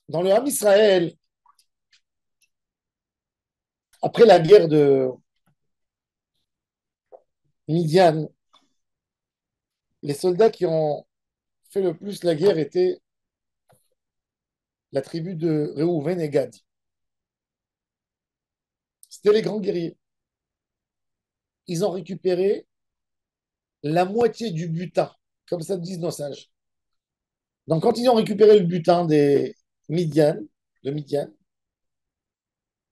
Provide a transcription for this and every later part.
Dans le Ham Israël, après la guerre de Midian, les soldats qui ont fait le plus la guerre étaient la tribu de Reuven et Gad. C'était les grands guerriers. Ils ont récupéré la moitié du butin, comme ça disent nos sages. Donc, quand ils ont récupéré le butin des Midian, de Midian,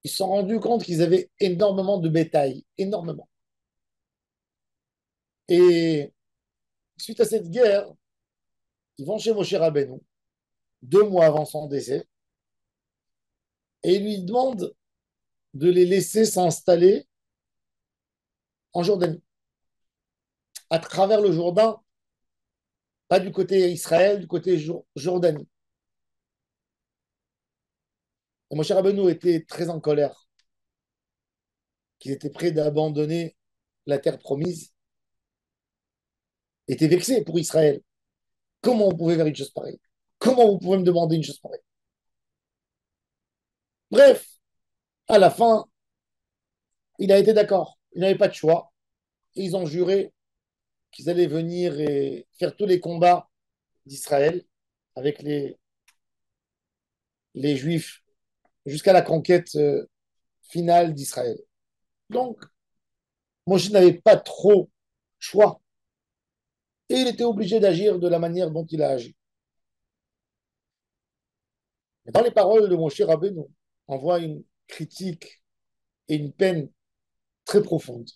ils se sont rendus compte qu'ils avaient énormément de bétail, énormément. Et suite à cette guerre, ils vont chez Moshe Rabbeinu, 2 mois avant son décès, et ils lui demandent de les laisser s'installer en Jordanie, à travers le Jourdain, pas du côté Israël, du côté Jordanie. Et Moshe Rabbeinu était très en colère, qu'il était prêt d'abandonner la terre promise, était vexé pour Israël. Comment vous pouvez faire une chose pareille? Comment vous pouvez me demander une chose pareille? Bref, à la fin, il a été d'accord. Il n'avait pas de choix. Et ils ont juré qu'ils allaient venir et faire tous les combats d'Israël avec les Juifs jusqu'à la conquête finale d'Israël. Donc, Moshe n'avait pas trop choix. Et il était obligé d'agir de la manière dont il a agi. Mais dans les paroles de Moshe Rabbeinu, on voit une critique et une peine très profonde.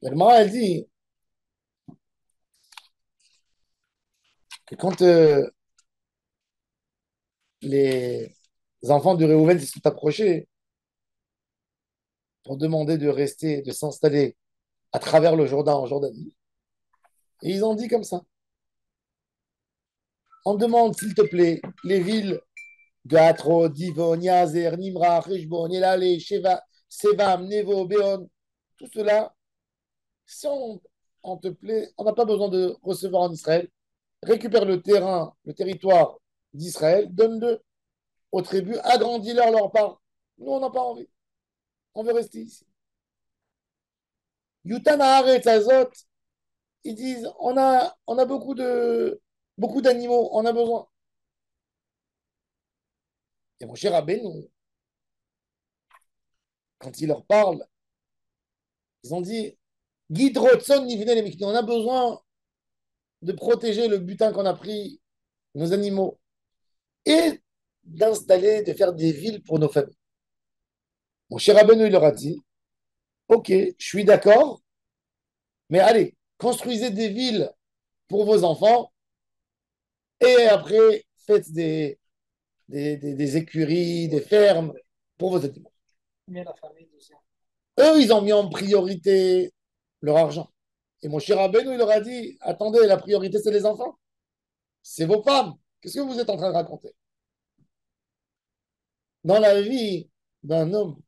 Elle dit que quand les enfants de Réhouven se sont approchés pour demander de rester, de s'installer à travers le Jourdain en Jordanie, et ils ont dit comme ça. On demande, s'il te plaît, les villes de Hatro, Divon, Yazer, Nimra, Heshbon, Elale, Sheva, Sevam, Nevo, Béon, tout cela, si on te plaît, on n'a pas besoin de recevoir en Israël. Récupère le terrain, le territoire d'Israël, donne-le aux tribus, agrandis-leur leur part. Nous, on n'a pas envie. On veut rester ici. Yutan Haaretz Azot, ils disent on a beaucoup d'animaux, on a besoin. Et mon cher Abbé, quand il leur parle, ils ont dit Guide Rotson, on a besoin de protéger le butin qu'on a pris, nos animaux, et d'installer, de faire des villes pour nos familles. Mon cher Abbé, il leur a dit ok, je suis d'accord, mais allez, construisez des villes pour vos enfants, et après, faites des écuries, des fermes pour vos animaux. Eux, ils ont mis en priorité leur argent. Et mon cher Rabbeinu, il leur a dit, attendez, la priorité, c'est les enfants. C'est vos femmes. Qu'est-ce que vous êtes en train de raconter? Dans la vie d'un homme,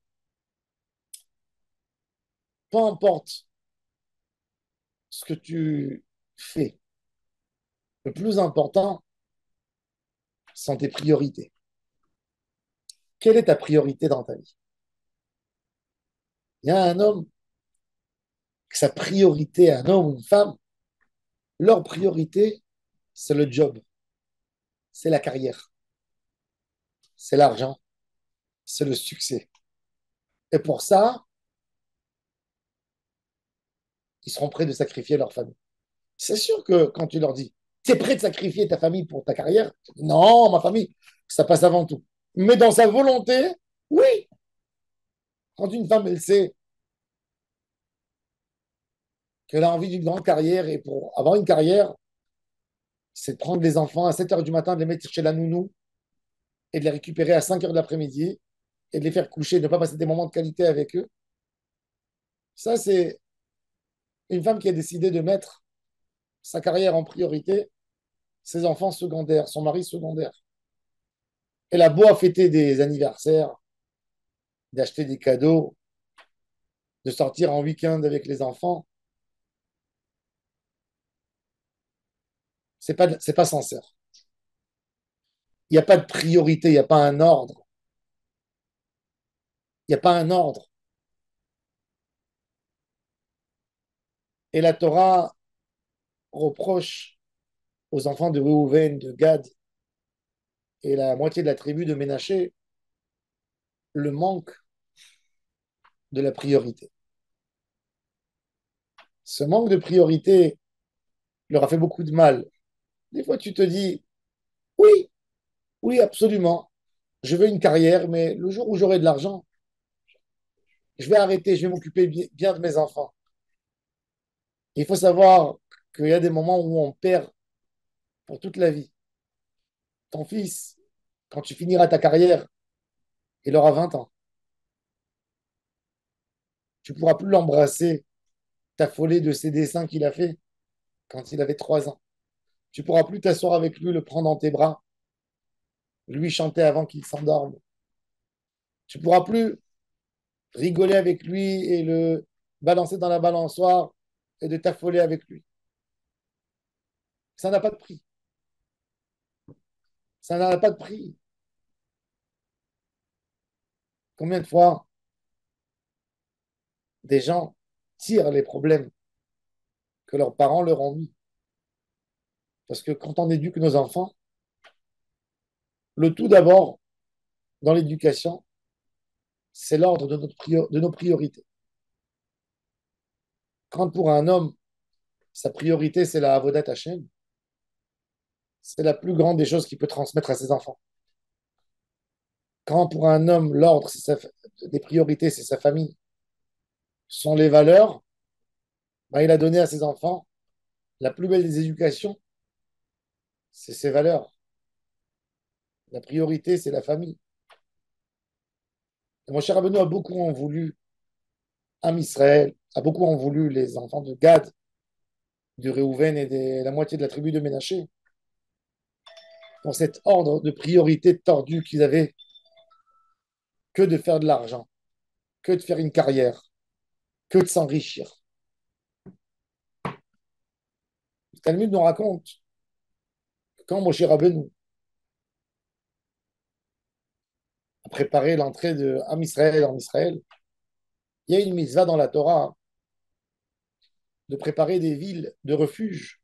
peu importe ce que tu fais, le plus important sont tes priorités. Quelle est ta priorité dans ta vie? Il y a un homme, que sa priorité, un homme ou une femme, leur priorité, c'est le job, c'est la carrière, c'est l'argent, c'est le succès. Et pour ça, ils seront prêts de sacrifier leur famille. C'est sûr que quand tu leur dis, tu es prêt de sacrifier ta famille pour ta carrière, non, ma famille, ça passe avant tout. Mais dans sa volonté, oui. Quand une femme, elle sait qu'elle a envie d'une grande carrière et pour avoir une carrière, c'est de prendre les enfants à 7 heures du matin, de les mettre chez la nounou et de les récupérer à 5 heures de l'après-midi et de les faire coucher, de ne pas passer des moments de qualité avec eux. Ça, c'est une femme qui a décidé de mettre sa carrière en priorité, ses enfants secondaires, son mari secondaire. Elle a beau à fêter des anniversaires, d'acheter des cadeaux, de sortir en week-end avec les enfants, c'est pas sincère. Il n'y a pas de priorité, il n'y a pas un ordre. Il n'y a pas un ordre. Et la Torah reproche aux enfants de Reuven, de Gad et la moitié de la tribu de Ménaché le manque de la priorité. Ce manque de priorité leur a fait beaucoup de mal. Des fois, tu te dis, oui, oui, absolument, je veux une carrière, mais le jour où j'aurai de l'argent, je vais arrêter, je vais m'occuper bien de mes enfants. Il faut savoir qu'il y a des moments où on perd pour toute la vie. Ton fils, quand tu finiras ta carrière, il aura 20 ans. Tu ne pourras plus l'embrasser, t'affoler de ses dessins qu'il a fait quand il avait 3 ans. Tu ne pourras plus t'asseoir avec lui, le prendre dans tes bras, lui chanter avant qu'il s'endorme. Tu ne pourras plus rigoler avec lui et le balancer dans la balançoire et de t'affoler avec lui. Ça n'a pas de prix. Ça n'a pas de prix. Combien de fois des gens tirent les problèmes que leurs parents leur ont mis? Parce que quand on éduque nos enfants, le tout d'abord dans l'éducation, c'est l'ordre de nos priorités. Quand pour un homme, sa priorité, c'est la Avodat Hashem, c'est la plus grande des choses qu'il peut transmettre à ses enfants. Quand pour un homme, l'ordre des priorités, c'est sa famille, sont les valeurs, ben, il a donné à ses enfants la plus belle des éducations, c'est ses valeurs. La priorité, c'est la famille. Et mon cher Rabbeinu a beaucoup en voulu Am Israël, a beaucoup en voulu les enfants de Gad, de Réhouven et de la moitié de la tribu de Ménaché, dans cet ordre de priorité tordu qu'ils avaient que de faire de l'argent, que de faire une carrière, que de s'enrichir. Le Talmud nous raconte que quand Moshe Rabbeinu a préparé l'entrée de Am Israël en Israël, il y a une mitzvah dans la Torah de préparer des villes de refuge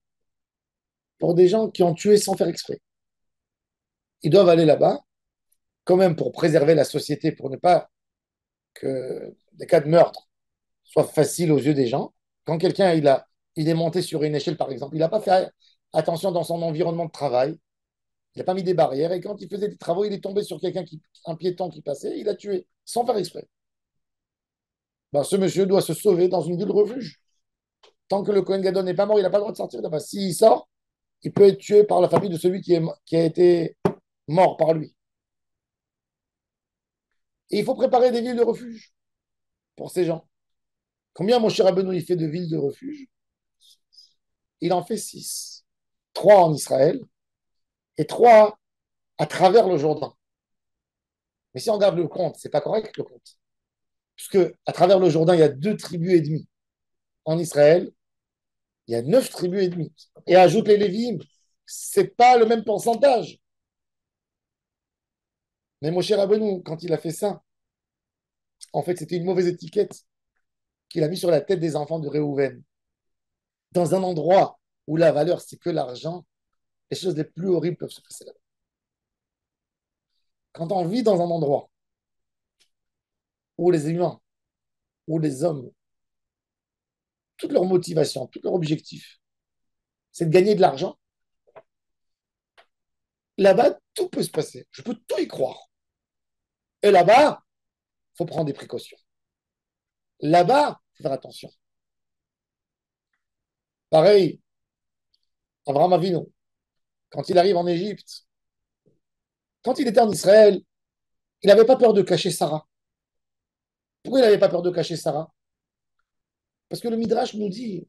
pour des gens qui ont tué sans faire exprès. Ils doivent aller là-bas, quand même pour préserver la société, pour ne pas que des cas de meurtre soient faciles aux yeux des gens. Quand quelqu'un il est monté sur une échelle, par exemple, il n'a pas fait attention dans son environnement de travail, il n'a pas mis des barrières, et quand il faisait des travaux, il est tombé sur un piéton qui passait, il a tué, sans faire exprès. Ben, ce monsieur doit se sauver dans une ville refuge. Tant que le Kohen Gadol n'est pas mort, il n'a pas le droit de sortir là-bas. S'il sort, il peut être tué par la famille de celui qui a été mort par lui. Et il faut préparer des villes de refuge pour ces gens. Combien mon cher Rabbeinu il fait de villes de refuge? Il en fait 6. 3 en Israël et 3 à travers le Jourdain. Mais si on regarde le compte, c'est pas correct le compte. Puisque à travers le Jourdain, il y a 2 tribus et demie. En Israël, il y a 9 tribus et demie. Et ajoute les Lévi'im, c'est pas le même pourcentage. Mais mon cher Rabbeinu, quand il a fait ça, en fait, c'était une mauvaise étiquette qu'il a mis sur la tête des enfants de Réhouven. Dans un endroit où la valeur, c'est que l'argent, les choses les plus horribles peuvent se passer là-bas. Quand on vit dans un endroit où les humains, où les hommes, toute leur motivation, tout leur objectif, c'est de gagner de l'argent, là-bas, tout peut se passer. Je peux tout y croire. Et là-bas, il faut prendre des précautions. Là-bas, il faut faire attention. Pareil, Abraham Avinu, quand il arrive en Égypte, quand il était en Israël, il n'avait pas peur de cacher Sarah. Pourquoi il n'avait pas peur de cacher Sarah? Parce que le Midrash nous dit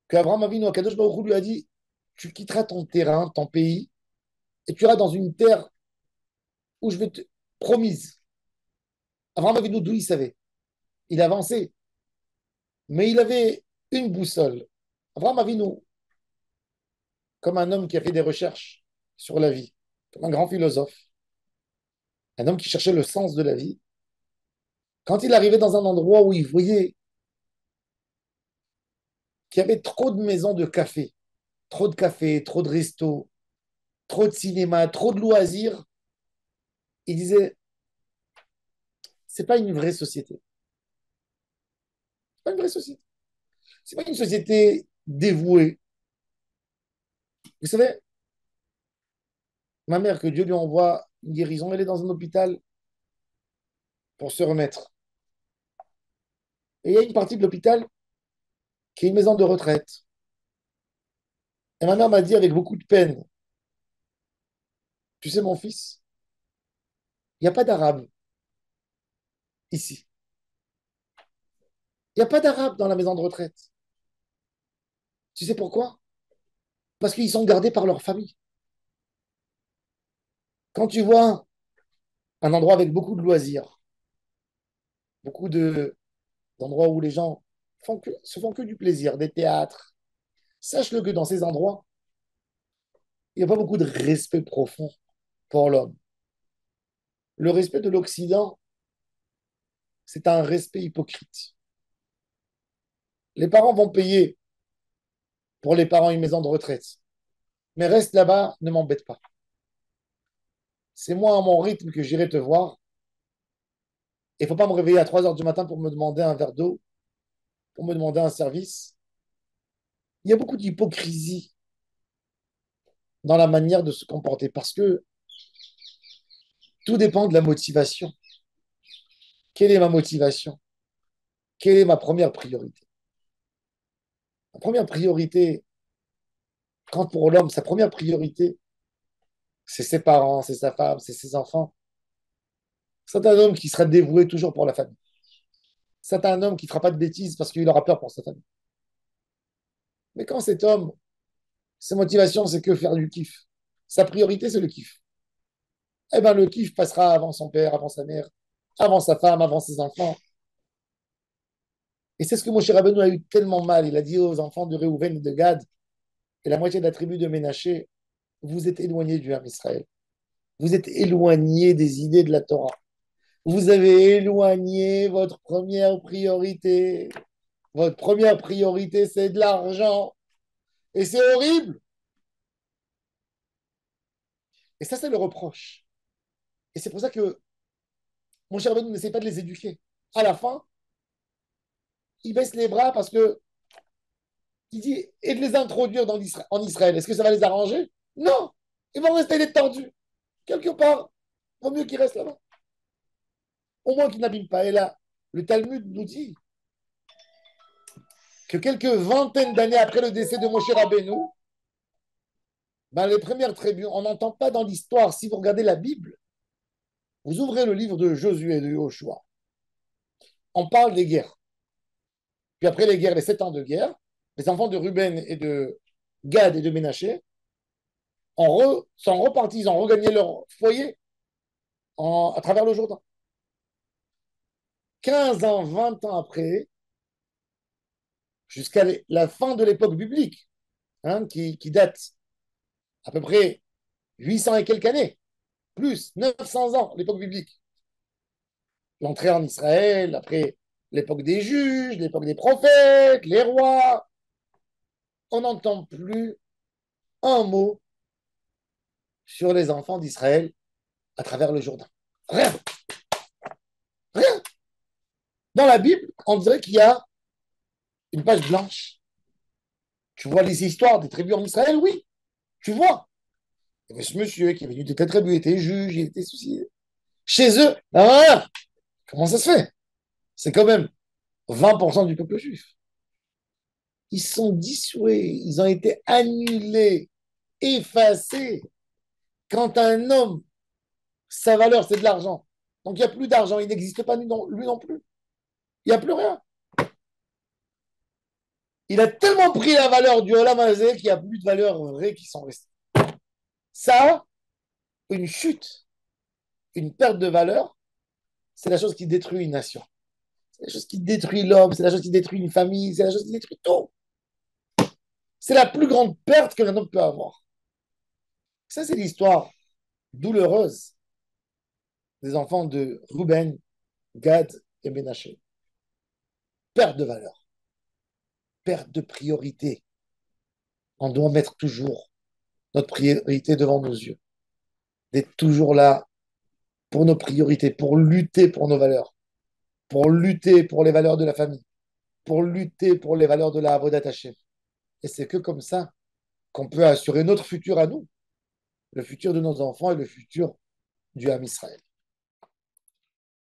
qu'Abraham Avinu, Kadosh Baruch Hu lui a dit, tu quitteras ton terrain, ton pays, et tu iras dans une terre où je vais te promise. Abraham Avinu, d'où il savait? Il avançait, mais il avait une boussole. Abraham Avinu, comme un homme qui a fait des recherches, sur la vie, comme un grand philosophe, un homme qui cherchait le sens de la vie. Quand il arrivait dans un endroit où il voyait qu'il y avait trop de maisons de café, trop de restos, trop de cinéma, trop de loisirs, il disait, c'est pas une vraie société. C'est pas une vraie société. C'est pas une société dévouée. Vous savez, ma mère, que Dieu lui envoie une guérison, elle est dans un hôpital pour se remettre. Et il y a une partie de l'hôpital qui est une maison de retraite. Et ma mère m'a dit avec beaucoup de peine, tu sais, mon fils, il n'y a pas d'arabe ici. Il n'y a pas d'arabe dans la maison de retraite. Tu sais pourquoi? Parce qu'ils sont gardés par leur famille. Quand tu vois un endroit avec beaucoup de loisirs, beaucoup d'endroits où les gens se font que du plaisir, des théâtres, sache-le que dans ces endroits, il n'y a pas beaucoup de respect profond pour l'homme. Le respect de l'Occident, c'est un respect hypocrite. Les parents vont payer pour les parents une maison de retraite, mais reste là-bas, ne m'embête pas. C'est moi à mon rythme que j'irai te voir. Il ne faut pas me réveiller à 3 heures du matin pour me demander un verre d'eau, pour me demander un service. Il y a beaucoup d'hypocrisie dans la manière de se comporter parce que tout dépend de la motivation. Quelle est ma motivation? Quelle est ma première priorité? Ma première priorité, quand pour l'homme, sa première priorité, c'est ses parents, c'est sa femme, c'est ses enfants. C'est un homme qui sera dévoué toujours pour la famille. C'est un homme qui ne fera pas de bêtises parce qu'il aura peur pour sa famille. Mais quand cet homme, sa motivation, c'est que faire du kiff, sa priorité, c'est le kiff. Eh bien, le kiff passera avant son père, avant sa mère, avant sa femme, avant ses enfants. Et c'est ce que Moshe Rabbeinu a eu tellement mal. Il a dit aux enfants de Réhouven et de Gad et la moitié de la tribu de Ménaché, vous êtes éloignés du Ham Israël. Vous êtes éloignés des idées de la Torah. Vous avez éloigné votre première priorité. Votre première priorité, c'est de l'argent. Et c'est horrible. Et ça, c'est le reproche. Et c'est pour ça que mon cher Ben n'essaie pas de les éduquer. À la fin, il baisse les bras parce que il dit et de les introduire en Israël. Est-ce que ça va les arranger? Non. Ils vont rester détendus. Quelque part, il vaut mieux qu'ils restent là-bas. Au moins qu'ils n'abîment pas. Et là, le Talmud nous dit que quelques vingtaines d'années après le décès de Moshe Rabbeinu, ben, les premières tribus, on n'entend pas dans l'histoire, si vous regardez la Bible, vous ouvrez le livre de Josué et de Joshua, on parle des guerres. Puis après les guerres, les 7 ans de guerre, les enfants de Ruben et de Gad et de Ménaché sont repartis, ils ont regagné leur foyer à travers le Jourdain. 15 ans, 20 ans après, jusqu'à la fin de l'époque biblique, hein, qui date à peu près 800 et quelques années, plus 900 ans, l'époque biblique. L'entrée en Israël, après l'époque des juges, l'époque des prophètes, les rois, on n'entend plus un mot sur les enfants d'Israël à travers le Jourdain. Rien, rien. Dans la Bible, on dirait qu'il y a une page blanche. Tu vois les histoires des tribus en Israël, oui, tu vois. Il y avait ce monsieur qui est venu de telle tribu, il était juge, il était souci. Chez eux, ah, comment ça se fait? C'est quand même 20% du peuple juif. Ils sont dissoués, ils ont été annulés, effacés. Quand un homme, sa valeur, c'est de l'argent. Donc il n'y a plus d'argent, il n'existe pas lui non plus. Il n'y a plus rien. Il a tellement pris la valeur du Olam Hazé qu'il n'y a plus de valeurs vraies qui sont restées. Ça, une chute, une perte de valeur, c'est la chose qui détruit une nation. C'est la chose qui détruit l'homme, c'est la chose qui détruit une famille, c'est la chose qui détruit tout. C'est la plus grande perte que l'un homme peut avoir. Ça, c'est l'histoire douloureuse des enfants de Ruben, Gad et Ménaché. Perte de valeur, perte de priorité. On doit mettre toujours notre priorité devant nos yeux, d'être toujours là pour nos priorités, pour lutter pour nos valeurs, pour lutter pour les valeurs de la famille, pour lutter pour les valeurs de la Avodat Hashem. Et c'est que comme ça qu'on peut assurer notre futur à nous, le futur de nos enfants et le futur du Ham Israël.